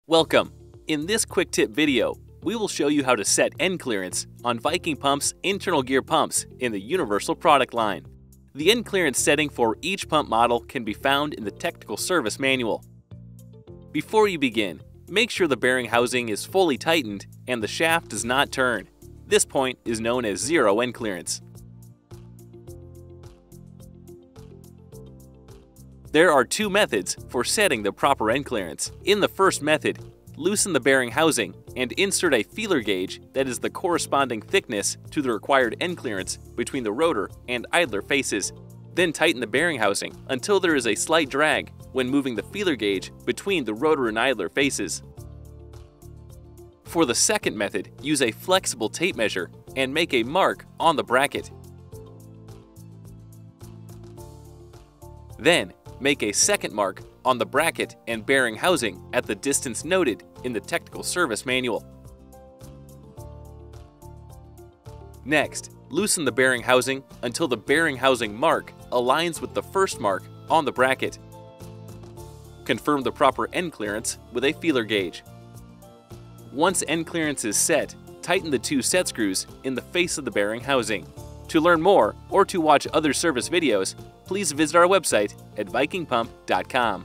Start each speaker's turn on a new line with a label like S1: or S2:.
S1: Welcome! In this quick tip video, we will show you how to set end clearance on Viking pumps' internal gear pumps in the Universal product line. The end clearance setting for each pump model can be found in the technical service manual. Before you begin, make sure the bearing housing is fully tightened and the shaft does not turn. This point is known as zero end clearance. There are two methods for setting the proper end clearance. In the first method, loosen the bearing housing and insert a feeler gauge that is the corresponding thickness to the required end clearance between the rotor and idler faces. Then tighten the bearing housing until there is a slight drag when moving the feeler gauge between the rotor and idler faces. For the second method, use a flexible tape measure and make a mark on the bracket. Then, make a second mark on the bracket and bearing housing at the distance noted in the technical service manual. Next, loosen the bearing housing until the bearing housing mark aligns with the first mark on the bracket. Confirm the proper end clearance with a feeler gauge. Once end clearance is set, tighten the two set screws in the face of the bearing housing. To learn more or to watch other service videos, please visit our website at vikingpump.com.